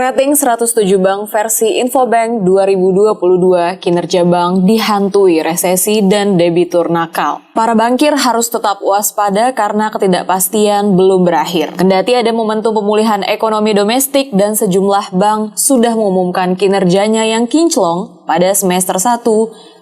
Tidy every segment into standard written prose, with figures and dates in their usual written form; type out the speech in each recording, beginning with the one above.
Rating 107 bank versi Infobank 2022, kinerja bank dihantui resesi dan debitur nakal. Para bankir harus tetap waspada karena ketidakpastian belum berakhir. Kendati ada momentum pemulihan ekonomi domestik dan sejumlah bank sudah mengumumkan kinerjanya yang kinclong pada semester 1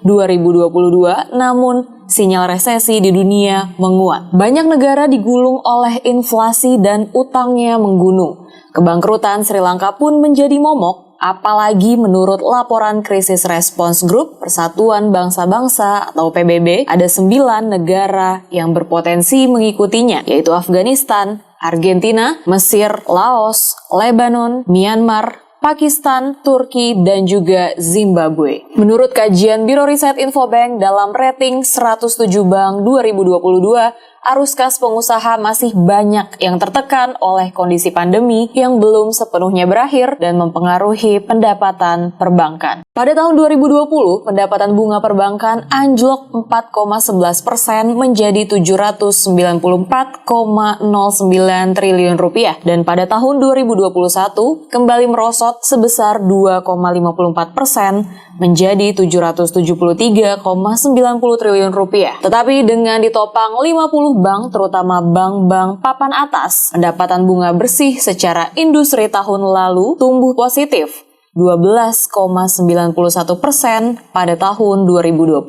2022, namun sinyal resesi di dunia menguat. Banyak negara digulung oleh inflasi dan utangnya menggunung. Kebangkrutan Sri Lanka pun menjadi momok, apalagi menurut laporan Krisis Response Group Persatuan Bangsa-Bangsa atau PBB, ada 9 negara yang berpotensi mengikutinya, yaitu Afghanistan, Argentina, Mesir, Laos, Lebanon, Myanmar, Pakistan, Turki, dan juga Zimbabwe. Menurut kajian Biro Riset Infobank dalam rating 107 bank 2022, arus kas pengusaha masih banyak yang tertekan oleh kondisi pandemi yang belum sepenuhnya berakhir dan mempengaruhi pendapatan perbankan. Pada tahun 2020, pendapatan bunga perbankan anjlok 4,11% menjadi 794,09 triliun rupiah dan pada tahun 2021 kembali merosot sebesar 2,54% menjadi 773,90 triliun rupiah. Tetapi dengan ditopang 50 bank, terutama bank-bank papan atas, pendapatan bunga bersih secara industri tahun lalu tumbuh positif 12,91% pada tahun 2021.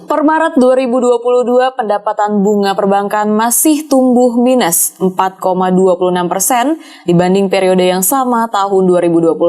Per Maret 2022, pendapatan bunga perbankan masih tumbuh minus 4,26% dibanding periode yang sama tahun 2021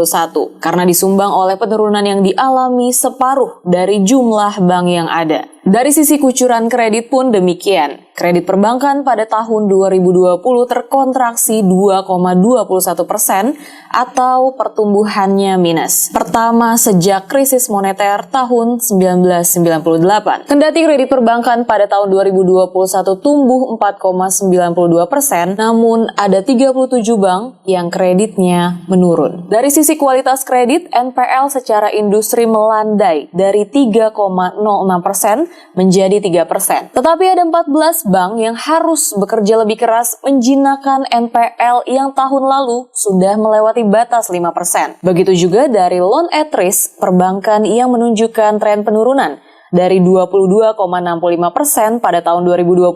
karena disumbang oleh penurunan yang dialami separuh dari jumlah bank yang ada. Dari sisi kucuran kredit pun demikian. Kredit perbankan pada tahun 2020 terkontraksi 2,21% atau pertumbuhannya minus. Pertama sejak krisis moneter tahun 1998. Kendati kredit perbankan pada tahun 2021 tumbuh 4,92%, namun ada 37 bank yang kreditnya menurun. Dari sisi kualitas kredit, NPL secara industri melandai dari 3,06% menjadi 3%. Tetapi ada 14 bank yang harus bekerja lebih keras menjinakkan NPL yang tahun lalu sudah melewati batas 5%. Begitu juga dari loan at risk perbankan yang menunjukkan tren penurunan dari 22,65% pada tahun 2020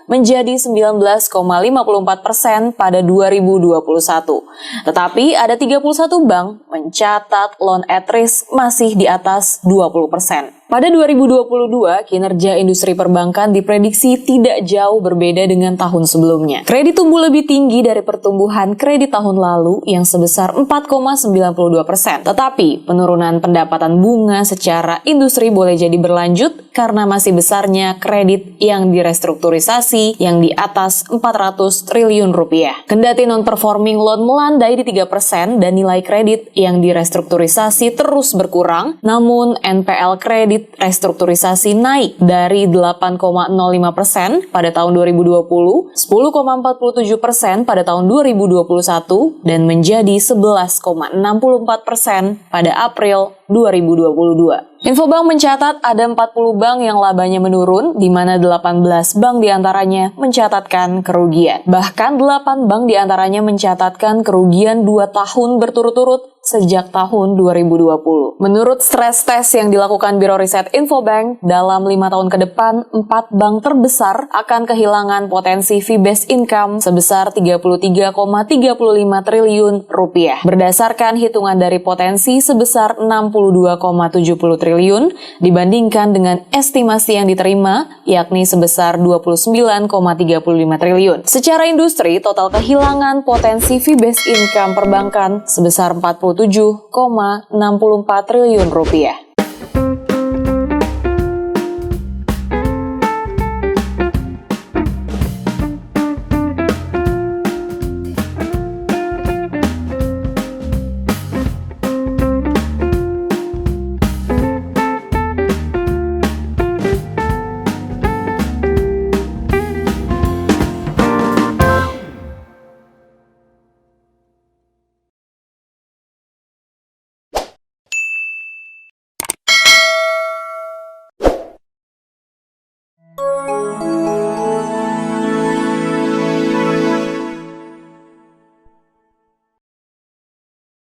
menjadi 19,54% pada 2021. Tetapi ada 31 bank mencatat loan at risk masih di atas 20%. Pada 2022, kinerja industri perbankan diprediksi tidak jauh berbeda dengan tahun sebelumnya. Kredit tumbuh lebih tinggi dari pertumbuhan kredit tahun lalu yang sebesar 4,92%. Tetapi penurunan pendapatan bunga secara industri boleh jadi berlanjut karena masih besarnya kredit yang direstrukturisasi yang di atas 400 triliun rupiah. Kendati non-performing loan melandai di 3% dan nilai kredit yang direstrukturisasi terus berkurang, namun NPL kredit restrukturisasi naik dari 8,05% pada tahun 2020, 10,47% pada tahun 2021, dan menjadi 11,64% pada April 2022. Infobank mencatat ada 40 bank yang labanya menurun, di mana 18 bank diantaranya mencatatkan kerugian. Bahkan 8 bank diantaranya mencatatkan kerugian 2 tahun berturut-turut sejak tahun 2020. Menurut stress test yang dilakukan Biro Riset Infobank, dalam 5 tahun ke depan, 4 bank terbesar akan kehilangan potensi fee-based income sebesar 33,35 triliun rupiah. Berdasarkan hitungan dari potensi sebesar 62,70 triliun dibandingkan dengan estimasi yang diterima, yakni sebesar 29,35 triliun. Secara industri, total kehilangan potensi fee-based income perbankan sebesar 47,64 triliun rupiah.